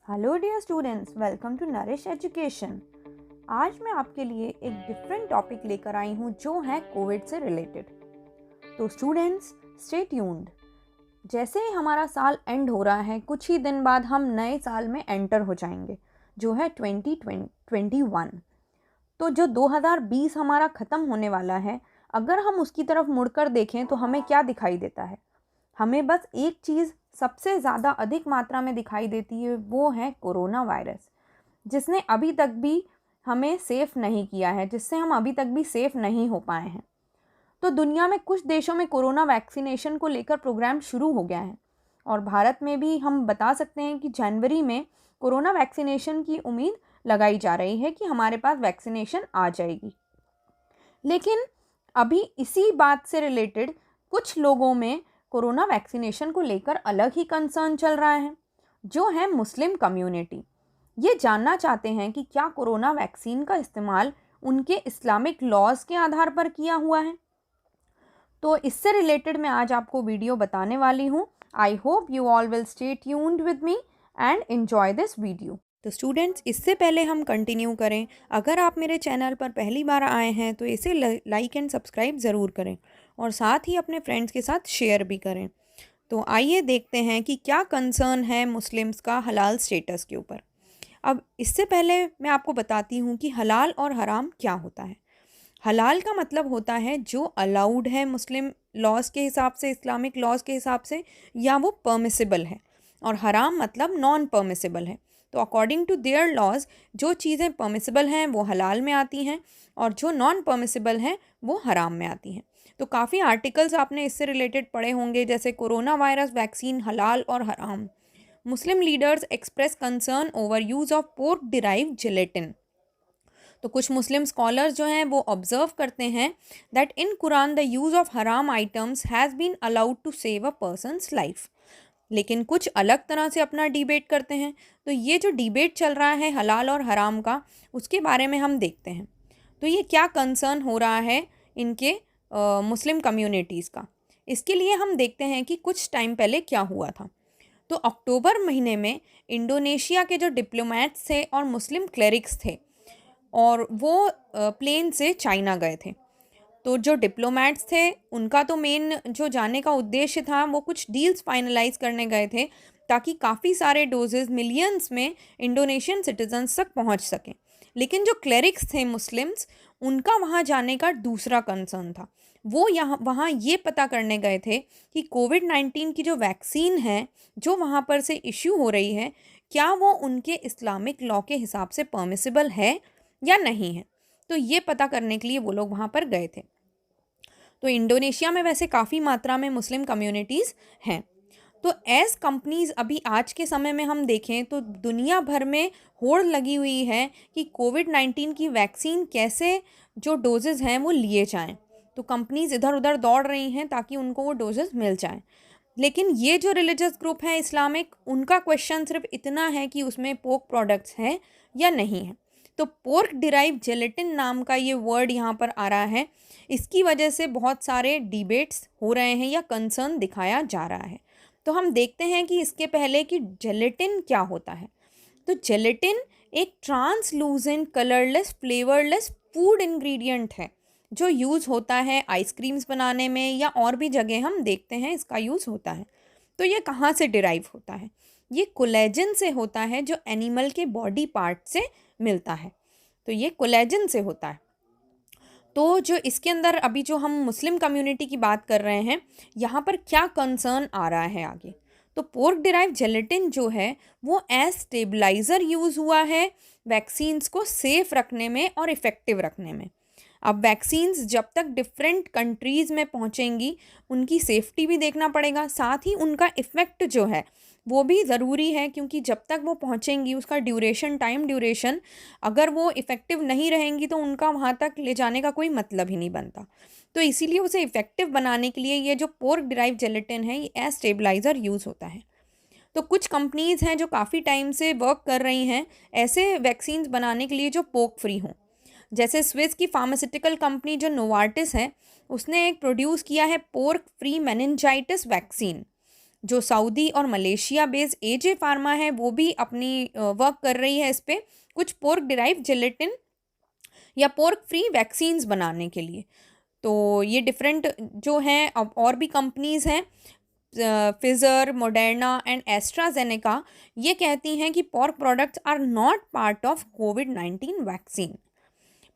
Hello dear students, welcome to Nourish Education. आज मैं आपके लिए एक डिफरेंट टॉपिक लेकर आई हूँ जो है कोविड से रिलेटेड। तो स्टूडेंट्स, स्टे ट्यून्ड। जैसे ही हमारा साल एंड हो रहा है, कुछ ही दिन बाद हम नए साल में एंटर हो जाएंगे जो है 2021। तो जो 2020 हमारा ख़त्म होने वाला है, अगर हम उसकी तरफ मुड़कर देखें तो हमें क्या दिखाई देता है? हमें बस एक चीज़ सबसे ज़्यादा अधिक मात्रा में दिखाई देती है, वो है कोरोना वायरस, जिसने अभी तक भी हमें सेफ़ नहीं किया है, जिससे हम अभी तक भी सेफ़ नहीं हो पाए हैं। तो दुनिया में कुछ देशों में कोरोना वैक्सीनेशन को लेकर प्रोग्राम शुरू हो गया है और भारत में भी हम बता सकते हैं कि जनवरी में कोरोना वैक्सीनेशन की उम्मीद लगाई जा रही है कि हमारे पास वैक्सीनेशन आ जाएगी। लेकिन अभी इसी बात से रिलेटेड कुछ लोगों में कोरोना वैक्सीनेशन को लेकर अलग ही कंसर्न चल रहा है, जो है मुस्लिम कम्युनिटी। ये जानना चाहते हैं कि क्या कोरोना वैक्सीन का इस्तेमाल उनके इस्लामिक लॉज के आधार पर किया हुआ है। तो इससे रिलेटेड मैं आज आपको वीडियो बताने वाली हूँ। I hope you all will stay tuned with me and enjoy this video. तो स्टूडेंट्स, इससे पहले हम कंटिन्यू करें, अगर आप मेरे चैनल पर पहली बार आए हैं तो इसे लाइक एंड सब्सक्राइब ज़रूर करें और साथ ही अपने फ्रेंड्स के साथ शेयर भी करें। तो आइए देखते हैं कि क्या कंसर्न है मुस्लिम्स का हलाल स्टेटस के ऊपर। अब इससे पहले मैं आपको बताती हूँ कि हलाल और हराम क्या होता है। हलाल का मतलब होता है जो अलाउड है मुस्लिम लॉज के हिसाब से, इस्लामिक लॉज के हिसाब से, या वो परमिसिबल है। और हराम मतलब नॉन परमिसिबल है। तो अकॉर्डिंग टू देयर लॉज जो चीज़ें परमिसिबल हैं वो हलाल में आती हैं और जो नॉन परमिसिबल हैं वो हराम में आती हैं। तो काफ़ी आर्टिकल्स आपने इससे रिलेटेड पढ़े होंगे, जैसे कोरोना वायरस वैक्सीन हलाल और हराम, मुस्लिम leaders express concern over use of pork derive gelatin. तो कुछ मुस्लिम स्कॉलर्स जो हैं वो ऑब्जर्व करते हैं that in Quran the use of haram items has been allowed to save a person's life. लेकिन कुछ अलग तरह से अपना डिबेट करते हैं। तो ये जो डिबेट चल रहा है हलाल और हराम का, उसके बारे में हम देखते हैं। तो ये क्या कंसर्न हो रहा है इनके मुस्लिम कम्युनिटीज़ का, इसके लिए हम देखते हैं कि कुछ टाइम पहले क्या हुआ था। तो अक्टूबर महीने में इंडोनेशिया के जो डिप्लोमेट्स थे और मुस्लिम क्लेरिक्स थे, और वो प्लेन से चाइना गए थे। तो जो डिप्लोमेट्स थे उनका तो मेन जो जाने का उद्देश्य था वो कुछ डील्स फाइनलाइज करने गए थे, ताकि काफ़ी सारे डोजेज़ मिलियंस में इंडोनेशियन सिटीजन्स तक पहुंच सकें। लेकिन जो क्लेरिक्स थे मुस्लिम्स, उनका वहां जाने का दूसरा कंसर्न था। वो वहाँ ये पता करने गए थे कि कोविड-19 की जो वैक्सीन है जो वहाँ पर से इश्यू हो रही है, क्या वो उनके इस्लामिक लॉ के हिसाब से परमिसिबल है या नहीं है। तो ये पता करने के लिए वो लोग वहाँ पर गए थे। तो इंडोनेशिया में वैसे काफ़ी मात्रा में मुस्लिम कम्युनिटीज़ हैं। तो एज़ कंपनीज़ अभी आज के समय में हम देखें तो दुनिया भर में होड़ लगी हुई है कि कोविड-19 की वैक्सीन कैसे जो डोजेज़ हैं वो लिए जाएं। तो कंपनीज़ इधर उधर दौड़ रही हैं ताकि उनको वो डोजेज़ मिल जाएं। लेकिन ये जो रिलीजियस ग्रुप है इस्लामिक, उनका क्वेश्चन सिर्फ इतना है कि उसमें पोर्क प्रोडक्ट्स हैं या नहीं है। तो पोर्क डिराइव जेलेटिन नाम का ये वर्ड यहाँ पर आ रहा है। इसकी वजह से बहुत सारे डिबेट्स हो रहे हैं या कंसर्न दिखाया जा रहा है। तो हम देखते हैं कि इसके पहले कि जेलेटिन क्या होता है। तो जेलेटिन एक translucent colourless flavourless food ingredient है जो यूज़ होता है आइसक्रीम्स बनाने में, या और भी जगह हम देखते हैं इसका यूज़ होता है। तो ये कहाँ से डिराइव होता है? ये कोलेजन से होता है जो एनिमल के बॉडी पार्ट से मिलता है। तो ये कोलेजन से होता है। तो जो इसके अंदर अभी जो हम मुस्लिम कम्युनिटी की बात कर रहे हैं, यहाँ पर क्या कंसर्न आ रहा है आगे। तो पोर्क डिराइव जेलेटिन जो है वो एज स्टेबलाइज़र यूज़ हुआ है वैक्सीन्स को सेफ रखने में और इफ़ेक्टिव रखने में। अब वैक्सीन्स जब तक डिफरेंट कंट्रीज़ में पहुँचेंगी, उनकी सेफ्टी भी देखना पड़ेगा, साथ ही उनका इफ़ेक्ट जो है वो भी ज़रूरी है, क्योंकि जब तक वो पहुँचेंगी उसका टाइम ड्यूरेशन अगर वो इफ़ेक्टिव नहीं रहेंगी तो उनका वहाँ तक ले जाने का कोई मतलब ही नहीं बनता। तो इसीलिए उसे इफ़ेक्टिव बनाने के लिए ये जो पोर्क डिराइव जेलेटिन है ये एज स्टेबलाइज़र यूज़ होता है। तो कुछ कंपनीज़ हैं जो काफ़ी टाइम से वर्क कर रही हैं ऐसे वैक्सीन्स बनाने के लिए जो पोर्क फ्री हों। जैसे स्विस की फार्मास्यूटिकल कंपनी जो नोवार्टिस है, उसने एक प्रोड्यूस किया है पोर्क फ्री मेनिंजाइटिस वैक्सीन। जो सऊदी और मलेशिया बेस्ड एजे फार्मा है वो भी अपनी वर्क कर रही है इस पे कुछ पोर्क डिराइव जेलेटिन या पोर्क फ्री वैक्सीन्स बनाने के लिए। तो ये डिफरेंट जो हैं अब और भी कंपनीज हैं, फिजर, मोडर्ना एंड एस्ट्राजेनेका, ये कहती हैं कि pork products are not part of कोविड-19 वैक्सीन,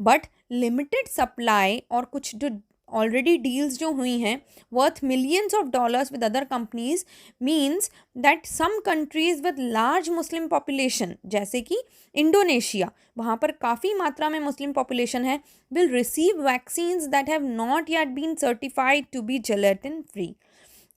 बट लिमिटेड सप्लाई और कुछ जो ऑलरेडी डील्स जो हुई हैं worth millions of dollars with other companies means that some countries with large Muslim population जैसे कि इंडोनेशिया, वहाँ पर काफ़ी मात्रा में मुस्लिम पॉपुलेशन है, will receive vaccines that have not yet been certified to be gelatin free.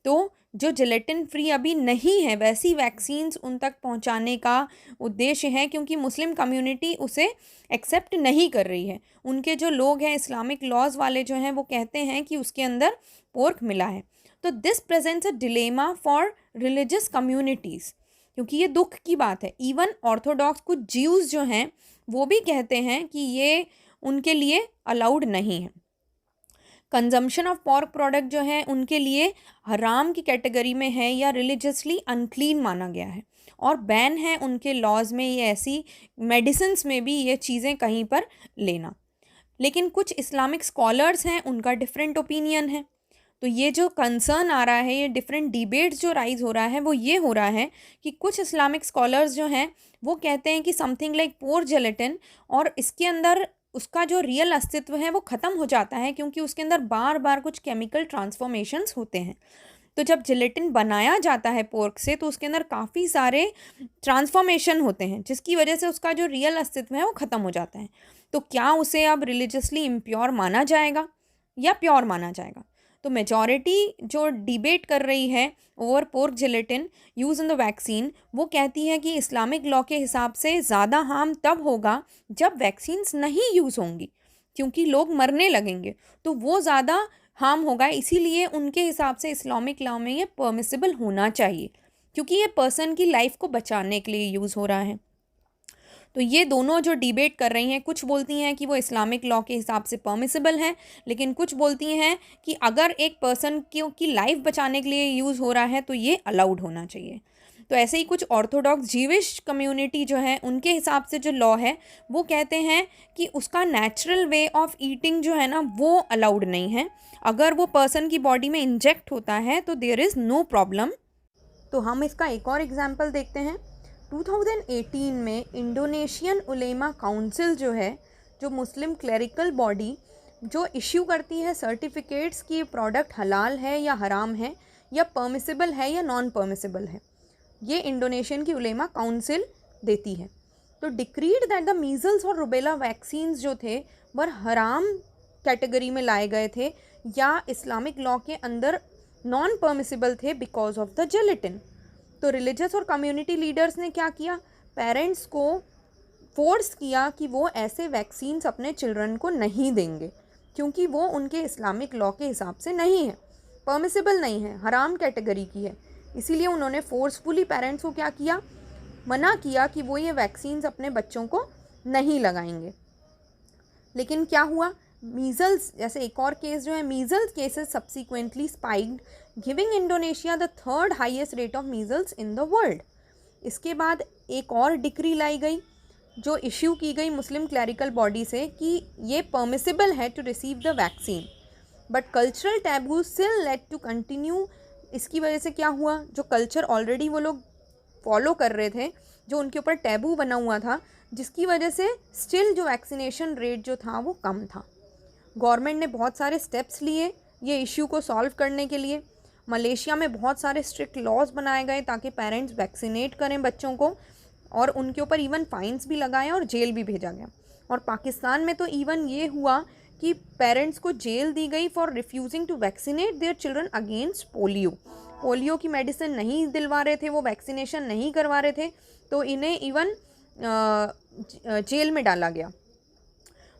तो जो जेलेटिन फ्री अभी नहीं है वैसी वैक्सीन्स उन तक पहुंचाने का उद्देश्य है, क्योंकि मुस्लिम कम्युनिटी उसे एक्सेप्ट नहीं कर रही है। उनके जो लोग हैं इस्लामिक लॉज वाले जो हैं वो कहते हैं कि उसके अंदर पोर्क मिला है। तो this presents a dilemma for religious communities, क्योंकि ये दुख की बात है। इवन ऑर्थोडॉक्स कुछ ज्यूज़ जो हैं वो भी कहते हैं कि ये उनके लिए अलाउड नहीं है। कंजम्पशन ऑफ पॉर्क प्रोडक्ट जो है उनके लिए हराम की कैटेगरी में है या रिलीजियसली अनक्लीन माना गया है और बैन है उनके लॉज में ये ऐसी मेडिसिन्स में भी ये चीज़ें कहीं पर लेना। लेकिन कुछ इस्लामिक स्कॉलर्स हैं उनका डिफरेंट ओपिनियन है। तो ये जो कंसर्न आ रहा है, ये डिफरेंट डिबेट्स जो राइज हो रहा है वो ये हो रहा है कि कुछ इस्लामिक स्कॉलर्स जो हैं वो कहते हैं कि समथिंग लाइक पोर जेलेटिन, और इसके अंदर उसका जो रियल अस्तित्व है वो ख़त्म हो जाता है क्योंकि उसके अंदर बार बार कुछ केमिकल ट्रांसफॉर्मेशंस होते हैं। तो जब जिलेटिन बनाया जाता है पोर्क से तो उसके अंदर काफ़ी सारे ट्रांसफॉर्मेशन होते हैं जिसकी वजह से उसका जो रियल अस्तित्व है वो ख़त्म हो जाता है। तो क्या उसे अब रिलीजियसली इम्प्योर माना जाएगा या प्योर माना जाएगा? तो मेजॉरिटी जो डिबेट कर रही है over pork gelatin use in the vaccine वो कहती है कि इस्लामिक लॉ के हिसाब से ज़्यादा हार्म तब होगा जब वैक्सीन्स नहीं यूज़ होंगी, क्योंकि लोग मरने लगेंगे तो वो ज़्यादा हार्म होगा। इसीलिए उनके हिसाब से इस्लामिक लॉ में ये परमिसिबल होना चाहिए, क्योंकि ये पर्सन की लाइफ को बचाने के लिए यूज़ हो रहा है। तो ये दोनों जो डिबेट कर रही हैं, कुछ बोलती हैं कि वो इस्लामिक लॉ के हिसाब से परमिसिबल है, लेकिन कुछ बोलती हैं कि अगर एक पर्सन की लाइफ बचाने के लिए यूज़ हो रहा है तो ये अलाउड होना चाहिए। तो ऐसे ही कुछ ऑर्थोडॉक्स जीविश कम्युनिटी जो है उनके हिसाब से जो लॉ है वो कहते हैं कि उसका नेचुरल वे ऑफ ईटिंग जो है ना वो अलाउड नहीं है। अगर वो पर्सन की बॉडी में इंजेक्ट होता है तो देयर इज़ नो प्रॉब्लम। तो हम इसका एक और एग्जांपल देखते हैं। 2018 में इंडोनेशियन उलेमा काउंसिल जो है, जो मुस्लिम क्लरिकल बॉडी जो इश्यू करती है सर्टिफिकेट्स कि प्रोडक्ट हलाल है या हराम है या परमिसिबल है या नॉन परमिसिबल है, ये इंडोनेशियन की उलेमा काउंसिल देती है। तो डिक्रीड दैट द मीजल्स और रुबेला वैक्सीन्स जो थे वह हराम कैटेगरी में लाए गए थे या इस्लामिक लॉ के अंदर नॉन परमिसिबल थे बिकॉज ऑफ द जेलेटिन। तो रिलीजियस और कम्युनिटी लीडर्स ने क्या किया, पेरेंट्स को फोर्स किया कि वो ऐसे वैक्सीन्स अपने चिल्ड्रन को नहीं देंगे क्योंकि वो उनके इस्लामिक लॉ के हिसाब से नहीं है, परमिसिबल नहीं है, हराम कैटेगरी की है। इसीलिए उन्होंने फोर्सफुली पेरेंट्स को क्या किया, मना किया कि वो ये वैक्सीन्स अपने बच्चों को नहीं लगाएंगे। लेकिन क्या हुआ, मीज़ल्स जैसे एक और केस जो है, measles cases subsequently spiked, giving Indonesia the third highest rate of measles in the world. इसके बाद एक और डिक्री लाई गई जो इश्यू की गई मुस्लिम क्लैरिकल बॉडी से कि ये परमिसिबल है to receive the vaccine, but cultural taboo still late to continue. इसकी वजह से क्या हुआ, जो कल्चर ऑलरेडी वो लोग फॉलो कर रहे थे, जो उनके ऊपर टैबू बना हुआ था, जिसकी वजह से स्टिल जो वैक्सीनेशन रेट जो था वो कम था। गवर्नमेंट ने बहुत सारे स्टेप्स लिए ये इश्यू को सॉल्व करने के लिए। मलेशिया में बहुत सारे स्ट्रिक्ट लॉज बनाए गए ताकि पेरेंट्स वैक्सीनेट करें बच्चों को, और उनके ऊपर इवन फाइन्स भी लगाए और जेल भी भेजा गया। और पाकिस्तान में तो इवन ये हुआ कि पेरेंट्स को जेल दी गई for refusing to vaccinate their children against polio. Polio की मेडिसिन नहीं दिलवा रहे थे, वो वैक्सीनेशन नहीं करवा रहे थे, तो इन्हें इवन जेल में डाला गया।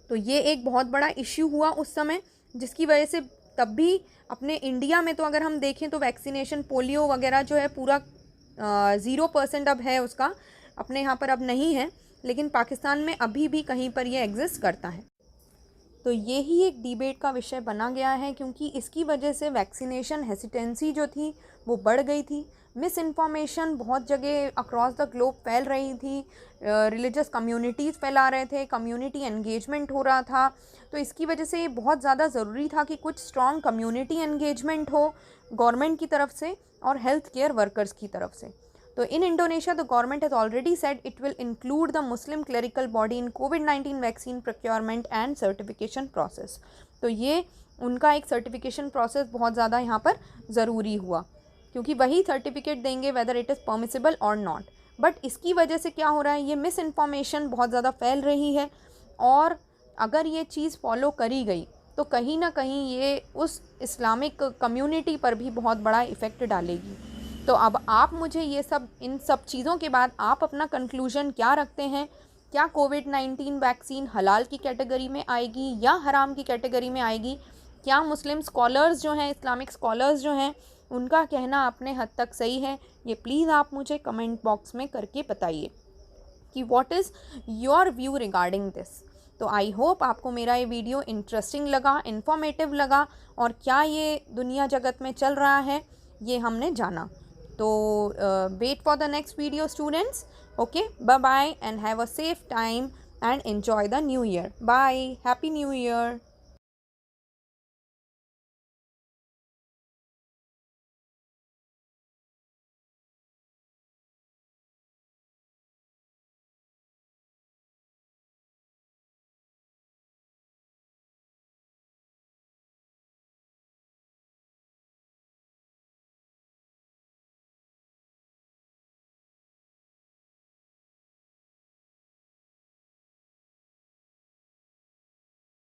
तो ये एक बहुत बड़ा इश्यू हुआ उस समय, जिसकी वजह से तब भी अपने इंडिया में तो अगर हम देखें तो वैक्सीनेशन पोलियो वगैरह जो है पूरा 0% अब है उसका, अपने यहाँ पर अब नहीं है, लेकिन पाकिस्तान में अभी भी कहीं पर ये एग्जिस्ट करता है। तो ये ही एक डिबेट का विषय बना गया है, क्योंकि इसकी वजह से वैक्सीनेशन हेसिटेंसी जो थी वो बढ़ गई थी। मिस इन्फॉर्मेशन बहुत जगह अक्रॉस द ग्लोब फैल रही थी, रिलीजियस कम्युनिटीज़ फैला रहे थे, कम्युनिटी एंगेजमेंट हो रहा था। तो इसकी वजह से ये बहुत ज़्यादा ज़रूरी था कि कुछ स्ट्रॉन्ग कम्युनिटी एंगेजमेंट हो गवर्नमेंट की तरफ से और हेल्थ केयर वर्कर्स की तरफ से। तो in Indonesia the government has already said it will include the Muslim clerical body in covid vaccine procurement and certification process. तो ये उनका एक सर्टिफिकेशन प्रोसेस बहुत ज़्यादा यहाँ पर ज़रूरी हुआ, क्योंकि वही सर्टिफिकेट देंगे वेदर इट इज़ परमिसिबल और नॉट। बट इसकी वजह से क्या हो रहा है, ये मिस इन्फॉर्मेशन बहुत ज़्यादा फैल रही है, और अगर ये चीज़ फॉलो करी गई तो कहीं ना कहीं ये उस इस्लामिक कम्युनिटी पर भी बहुत बड़ा इफ़ेक्ट डालेगी। तो अब आप मुझे इन सब चीज़ों के बाद आप अपना कंक्लूजन क्या रखते हैं? क्या कोविड-19 वैक्सीन हलाल की कैटेगरी में आएगी या हराम की कैटेगरी में आएगी? क्या मुस्लिम स्कॉलर्स जो हैं, इस्लामिक स्कॉलर्स जो हैं, उनका कहना अपने हद तक सही है? ये प्लीज़ आप मुझे कमेंट बॉक्स में करके बताइए कि what is your view regarding this. तो आई होप आपको मेरा ये वीडियो इंटरेस्टिंग लगा, इन्फॉर्मेटिव लगा, और क्या ये दुनिया जगत में चल रहा है ये हमने जाना। तो wait for the next video students. Okay, bye bye and have a safe time and enjoy the new year. Bye, happy new year.